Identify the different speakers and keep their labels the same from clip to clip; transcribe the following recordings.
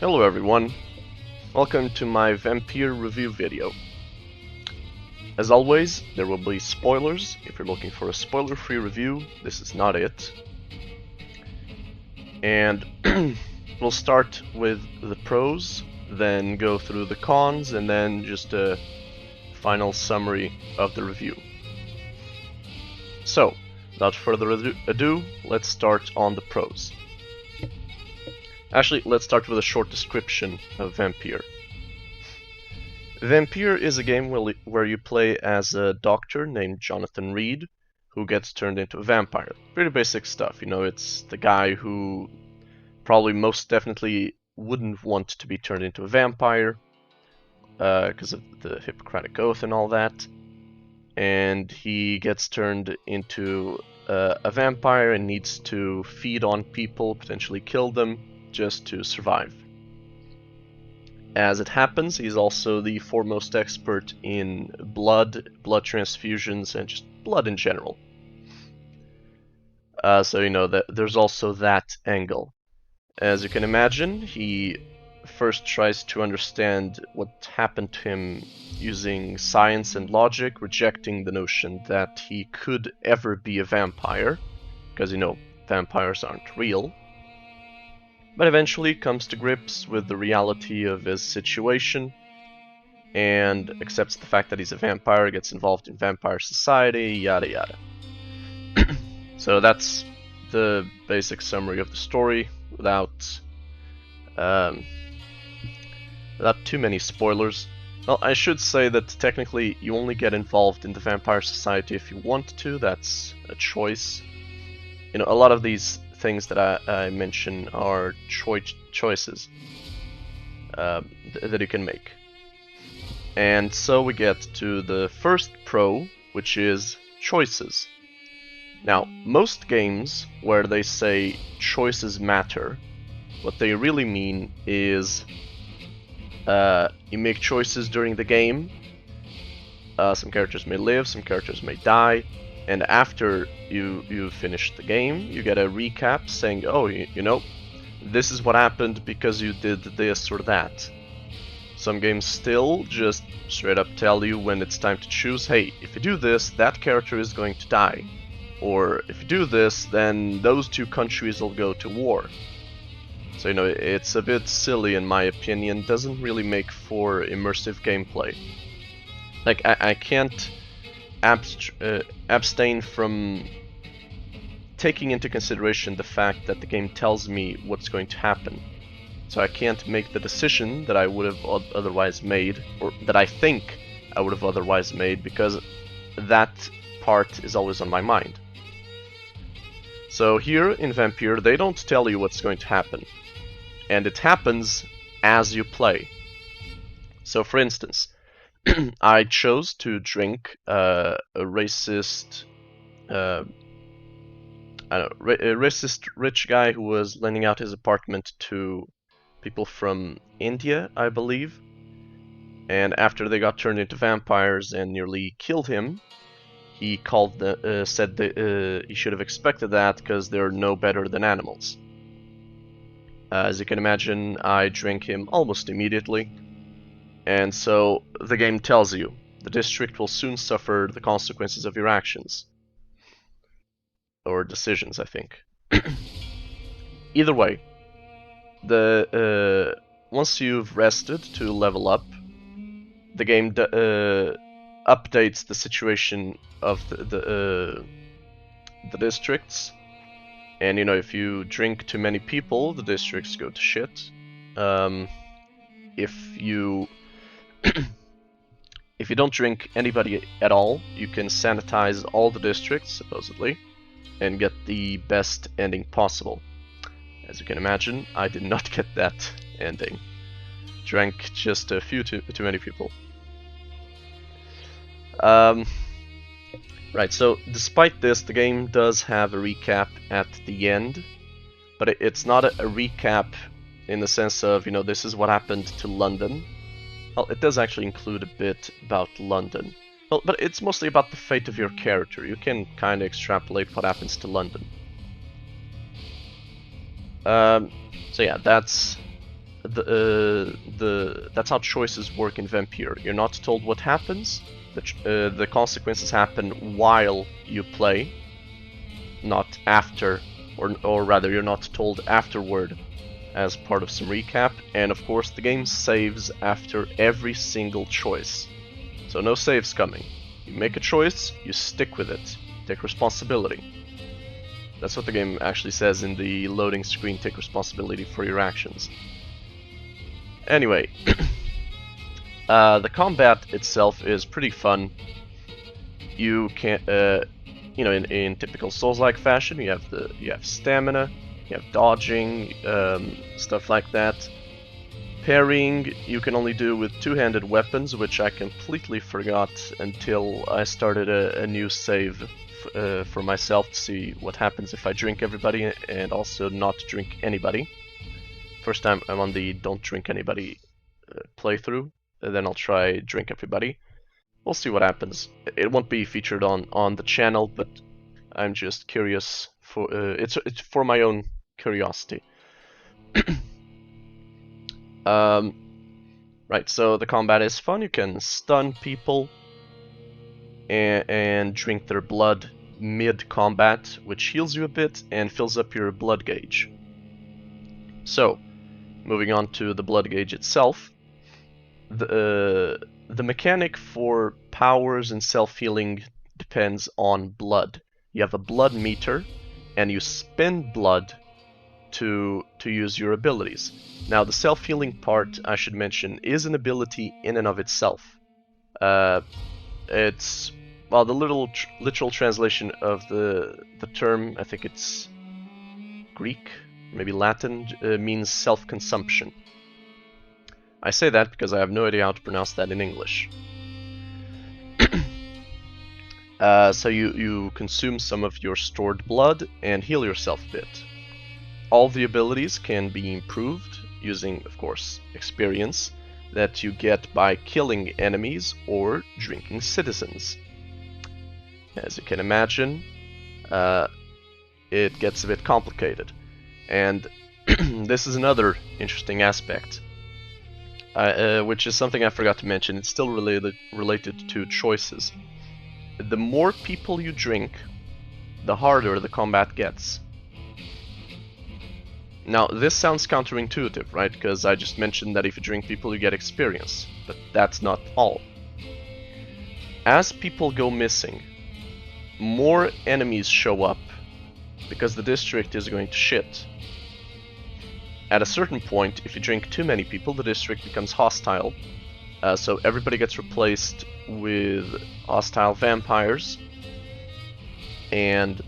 Speaker 1: Hello everyone, welcome to my Vampyr review video. As always, there will be spoilers. If you're looking for a spoiler-free review, this is not it. And we'll start with the pros, then go through the cons, and then just a final summary of the review. So, without further ado, let's start on the pros. Actually, let's start with a short description of Vampyr. Vampyr is a game where you play as a doctor named Jonathan Reid, who gets turned into a vampire. Pretty basic stuff, you know, it's the guy who probably most definitely wouldn't want to be turned into a vampire, because of the Hippocratic Oath and all that. And he gets turned into a vampire and needs to feed on people, potentially kill them, just to survive. As it happens, he's also the foremost expert in blood transfusions, and just blood in general. So you know that there's also that angle. As you can imagine, he first tries to understand what happened to him using science and logic, rejecting the notion that he could ever be a vampire, because you know, vampires aren't real. But eventually comes to grips with the reality of his situation and accepts the fact that he's a vampire, gets involved in vampire society, yada yada. So that's the basic summary of the story without too many spoilers. Well, I should say that technically you only get involved in the vampire society if you want to. That's a choice. You know, a lot of these things that I mention are choices that you can make. And so we get to the first pro, which is choices. Now, most games where they say choices matter, what they really mean is you make choices during the game. Some characters may live, some characters may die. And after you finish the game, you get a recap saying, oh, you know, this is what happened because you did this or that. Some games still just straight up tell you when it's time to choose, hey, if you do this, that character is going to die. Or if you do this, then those two countries will go to war. So, you know, it's a bit silly in my opinion, doesn't really make for immersive gameplay. Like, I can't abstain from taking into consideration the fact that the game tells me what's going to happen. So I can't make the decision that I would have otherwise made, or that I think I would have otherwise made, because that part is always on my mind. So here in Vampyr, they don't tell you what's going to happen, and it happens as you play. So for instance, I chose to drink a racist, a racist rich guy who was lending out his apartment to people from India, I believe. And after they got turned into vampires and nearly killed him, he said that he should have expected that because they're no better than animals. As you can imagine, I drank him almost immediately. And so the game tells you, the district will soon suffer the consequences of your actions. Or decisions, I think. Either way, once you've rested to level up, the game updates the situation of the districts. And you know, if you drink too many people, the districts go to shit. If you if you don't drink anybody at all, you can sanitize all the districts, supposedly, and get the best ending possible. As you can imagine, I did not get that ending. Drank just a few too many people. Right, so despite this, the game does have a recap at the end, but it's not a recap in the sense of, you know, this is what happened to London. Well, it does actually include a bit about London. Well, but it's mostly about the fate of your character. You can kind of extrapolate what happens to London. So yeah, that's that's how choices work in Vampyr. You're not told what happens. The consequences happen while you play, not after, or rather, you're not told afterward as part of some recap. And of course, the game saves after every single choice, so no saves coming. You make a choice, you stick with it, take responsibility. That's what the game actually says in the loading screen: take responsibility for your actions. Anyway, the combat itself is pretty fun. You can, in typical Souls-like fashion, you have stamina, you have dodging, stuff like that. Parrying you can only do with two-handed weapons, which I completely forgot until I started a new save for myself to see what happens if I drink everybody and also not drink anybody. First time I'm on the don't drink anybody playthrough, and then I'll try drink everybody. We'll see what happens. It won't be featured on the channel, but I'm just curious for it's for my own curiosity. Right, so the combat is fun. You can stun people and drink their blood mid-combat, which heals you a bit and fills up your blood gauge. So, moving on to the blood gauge itself, the mechanic for powers and self-healing depends on blood. You have a blood meter, and you spend blood to use your abilities. Now, the self-healing part, I should mention, is an ability in and of itself. It's, well, the literal translation of the term, I think it's Greek, maybe Latin, means self-consumption. I say that because I have no idea how to pronounce that in English. So you consume some of your stored blood and heal yourself a bit. All the abilities can be improved using, of course, experience that you get by killing enemies or drinking citizens. As you can imagine, it gets a bit complicated. And this is another interesting aspect, which is something I forgot to mention. It's still related to choices. The more people you drink, the harder the combat gets. Now, this sounds counterintuitive, right? Because I just mentioned that if you drink people, you get experience. But that's not all. As people go missing, more enemies show up because the district is going to shit. At a certain point, if you drink too many people, the district becomes hostile. So everybody gets replaced with hostile vampires and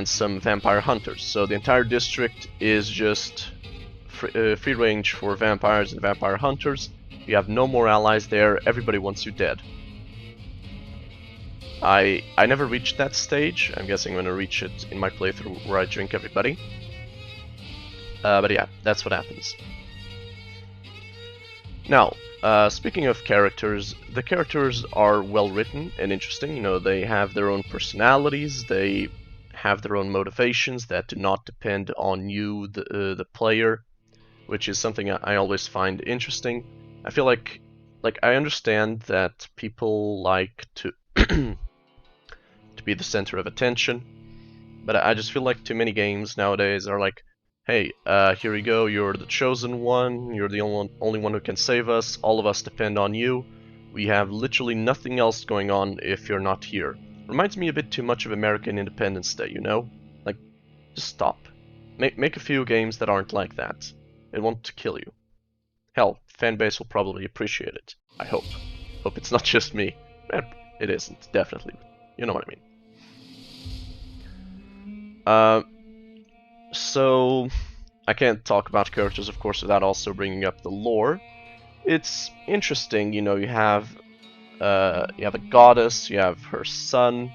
Speaker 1: some vampire hunters. So the entire district is just free range for vampires and vampire hunters. You have no more allies there. Everybody wants you dead. I never reached that stage. I'm guessing I'm gonna reach it in my playthrough where I drink everybody. But yeah, that's what happens. Now, speaking of characters, the characters are well written and interesting. You know, they have their own personalities, they have their own motivations that do not depend on you, the player, which is something I always find interesting. I feel like I understand that people like to to be the center of attention, but I just feel like too many games nowadays are like, hey, here you go, you're the chosen one, you're the only one who can save us, all of us depend on you, we have literally nothing else going on if you're not here. Reminds me a bit too much of American Independence Day, you know? Like, just stop. Make a few games that aren't like that. It won't kill you. Hell, fanbase will probably appreciate it. I hope. Hope it's not just me. It isn't, definitely. You know what I mean. So I can't talk about characters, of course, without also bringing up the lore. It's interesting, you know, you have a goddess, you have her son,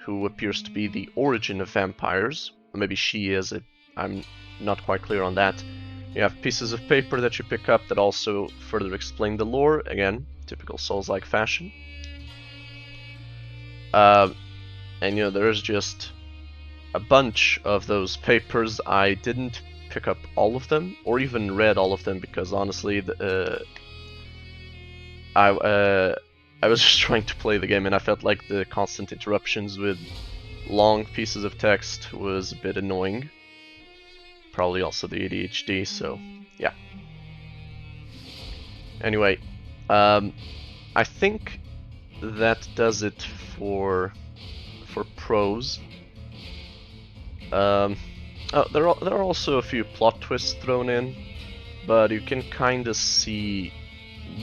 Speaker 1: who appears to be the origin of vampires. Or maybe she is it. I'm not quite clear on that. You have pieces of paper that you pick up that also further explain the lore. Again, typical Souls-like fashion. And you know, there's just a bunch of those papers. I didn't pick up all of them, or even read all of them, because honestly, I was just trying to play the game, and I felt like the constant interruptions with long pieces of text was a bit annoying. Probably also the ADHD, so yeah. Anyway, I think that does it for pros. Oh, there are also a few plot twists thrown in, but you can kind of see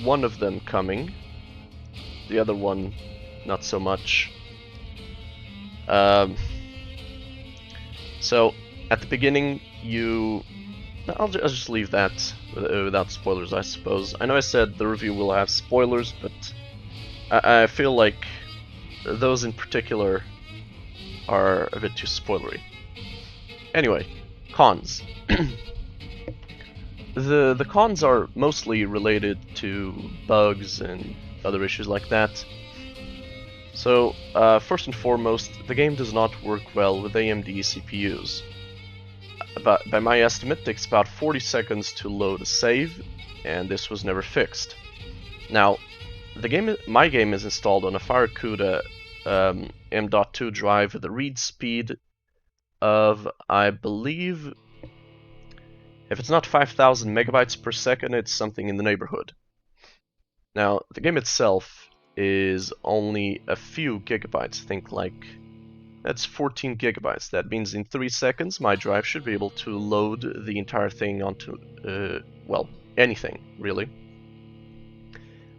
Speaker 1: one of them coming. The other one, not so much. So at the beginning, I'll just leave that without spoilers, I suppose. I know I said the review will have spoilers, but I feel like those in particular are a bit too spoilery. Anyway, cons. The cons are mostly related to bugs and other issues like that. So, first and foremost, the game does not work well with AMD CPUs. But by my estimate, it takes about 40 seconds to load a save, and this was never fixed. Now, my game is installed on a FireCuda M.2 drive with a read speed of, I believe, if it's not 5,000 megabytes per second, it's something in the neighborhood. Now, the game itself is only a few gigabytes. I think like that's 14 gigabytes. That means in 3 seconds my drive should be able to load the entire thing onto, well, anything, really.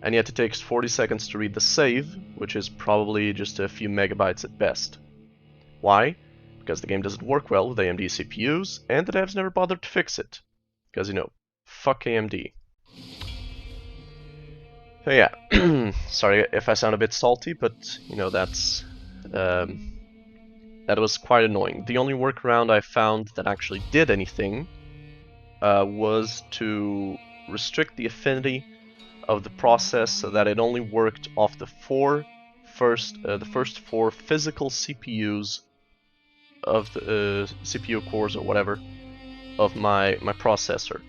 Speaker 1: And yet it takes 40 seconds to read the save, which is probably just a few megabytes at best. Why? Because the game doesn't work well with AMD CPUs, and the devs never bothered to fix it. Because, you know, fuck AMD. So yeah, sorry if I sound a bit salty, but, you know, that was quite annoying. The only workaround I found that actually did anything was to restrict the affinity of the process so that it only worked off the first 4 physical CPUs of the CPU cores or whatever of my processor.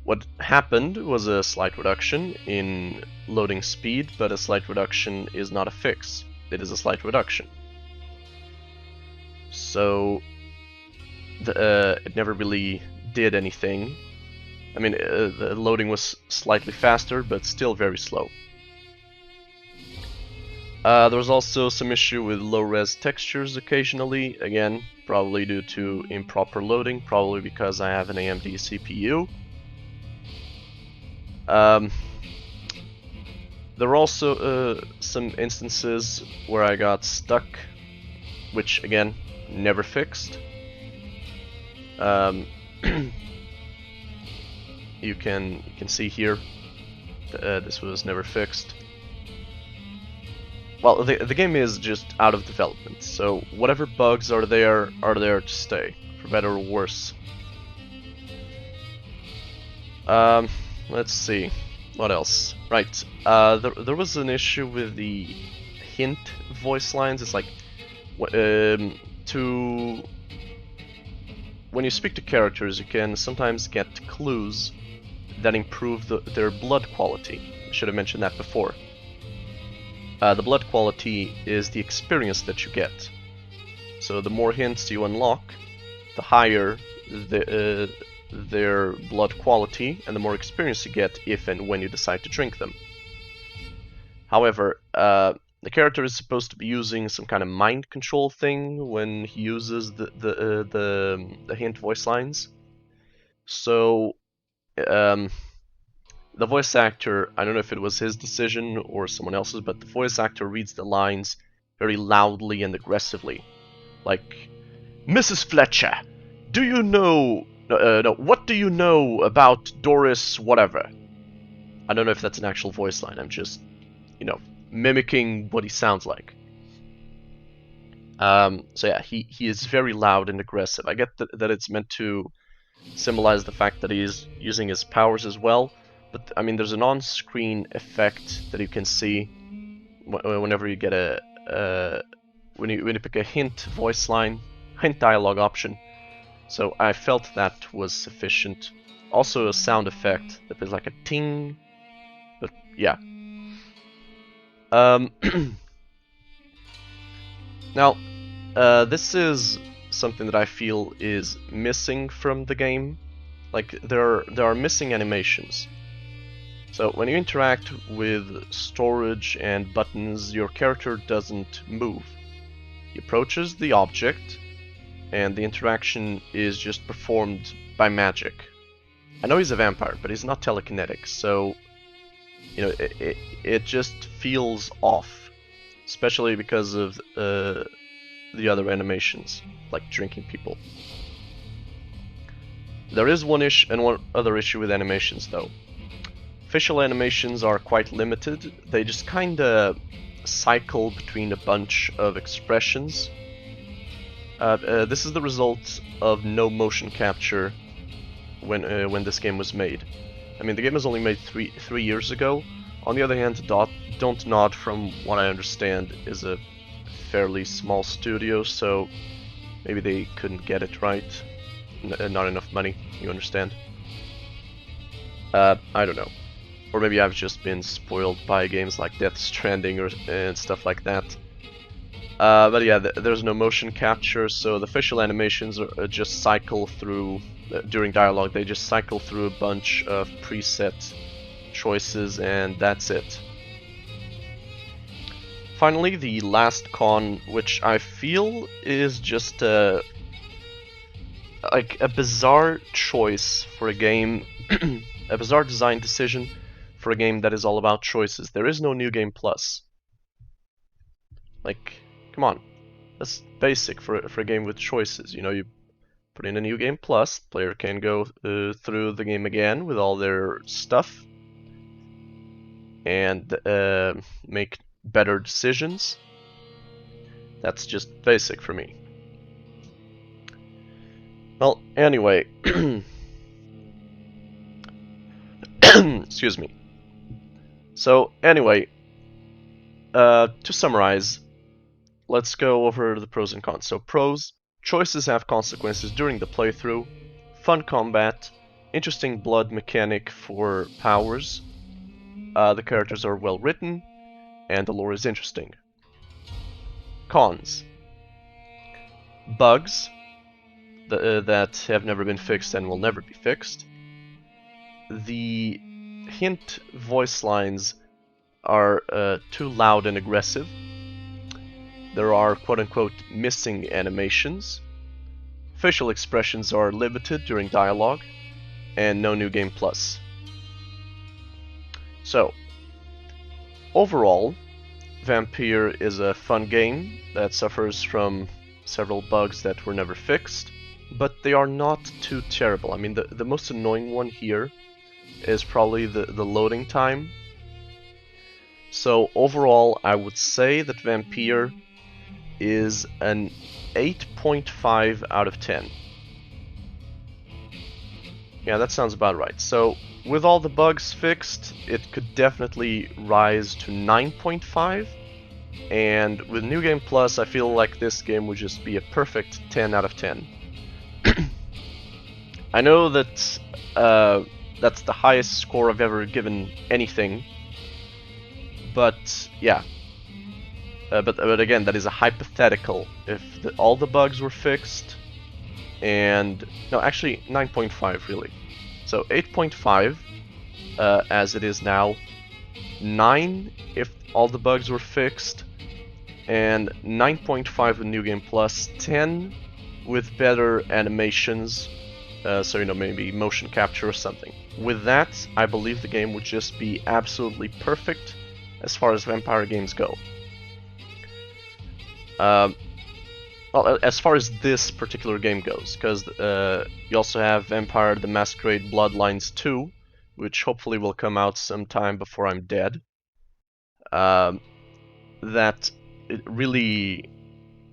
Speaker 1: What happened was a slight reduction in loading speed, but a slight reduction is not a fix. It is a slight reduction. So it never really did anything. I mean, the loading was slightly faster, but still very slow. There was also some issue with low-res textures occasionally, again, probably due to improper loading, probably because I have an AMD CPU. There were also some instances where I got stuck, which again, never fixed. You can see here, this was never fixed. Well, the game is just out of development, so whatever bugs are there to stay, for better or worse. Let's see, what else? Right, there was an issue with the hint voice lines. It's like, when you speak to characters, you can sometimes get clues that improve their blood quality. I should have mentioned that before. The blood quality is the experience that you get. So the more hints you unlock, the higher their blood quality, and the more experience you get if and when you decide to drink them. However, the character is supposed to be using some kind of mind control thing when he uses the hint voice lines. So the voice actor, I don't know if it was his decision or someone else's, but the voice actor reads the lines very loudly and aggressively. Like, Mrs. Fletcher, do you know... no, what do you know about Doris whatever? I don't know if that's an actual voice line, I'm just, you know, mimicking what he sounds like. So yeah, he is very loud and aggressive. I get that it's meant to symbolize the fact that he's using his powers as well, but I mean, there's an on-screen effect that you can see whenever you get a when you pick a hint voice line, hint dialogue option. So I felt that was sufficient. Also a sound effect that is like a ting, but yeah. Now, this is something that I feel is missing from the game. Like there are missing animations. So when you interact with storage and buttons, your character doesn't move. He approaches the object, and the interaction is just performed by magic. I know he's a vampire, but he's not telekinetic, so you know it just feels off, especially because of the other animations, like drinking people. There is one other issue with animations, though. Facial animations are quite limited. They just kinda cycle between a bunch of expressions. This is the result of no motion capture when this game was made. I mean, the game was only made three years ago. On the other hand, Don't Nod, from what I understand, is a fairly small studio, so maybe they couldn't get it right. Not enough money, you understand? I don't know. Or maybe I've just been spoiled by games like Death Stranding and stuff like that. But yeah, there's no motion capture, so the facial animations just cycle through, during dialogue, they just cycle through a bunch of preset choices, and that's it. Finally, the last con, which I feel is just like a bizarre choice for a game, a bizarre design decision for a game that is all about choices. There is no New Game Plus. Like, come on, that's basic for a game with choices. You know, you put in a New Game Plus, player can go through the game again with all their stuff and make better decisions. That's just basic for me. Well, anyway, excuse me. So anyway, to summarize, let's go over the pros and cons. So pros: choices have consequences during the playthrough, fun combat, interesting blood mechanic for powers, the characters are well written, and the lore is interesting. Cons: bugs that have never been fixed and will never be fixed. The hint voice lines are too loud and aggressive. There are quote-unquote missing animations. Facial expressions are limited during dialogue, and no New Game Plus. So, overall, Vampyr is a fun game that suffers from several bugs that were never fixed, but they are not too terrible. I mean, the most annoying one here is probably the loading time. So overall, I would say that Vampyr is an 8.5 out of 10. Yeah, that sounds about right. So with all the bugs fixed, it could definitely rise to 9.5. And with New Game Plus, I feel like this game would just be a perfect 10 out of 10. I know that that's the highest score I've ever given anything, but yeah. But again, that is a hypothetical. If all the bugs were fixed, and no, actually 9.5 really. So 8.5 as it is now, 9 if all the bugs were fixed, and 9.5 with New Game Plus, 10 with better animations, so you know, maybe motion capture or something. With that, I believe the game would just be absolutely perfect as far as vampire games go. Well, as far as this particular game goes, because you also have Vampire the Masquerade Bloodlines 2, which hopefully will come out sometime before I'm dead. That it really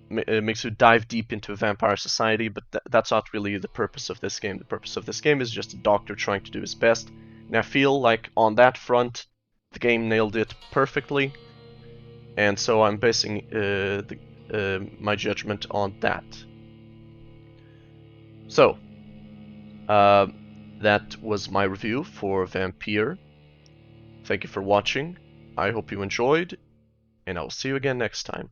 Speaker 1: makes you dive deep into vampire society, but that's not really the purpose of this game. The purpose of this game is just a doctor trying to do his best, and I feel like on that front, the game nailed it perfectly. And so I'm basing my judgment on that. So, that was my review for Vampyr. Thank you for watching. I hope you enjoyed, and I will see you again next time.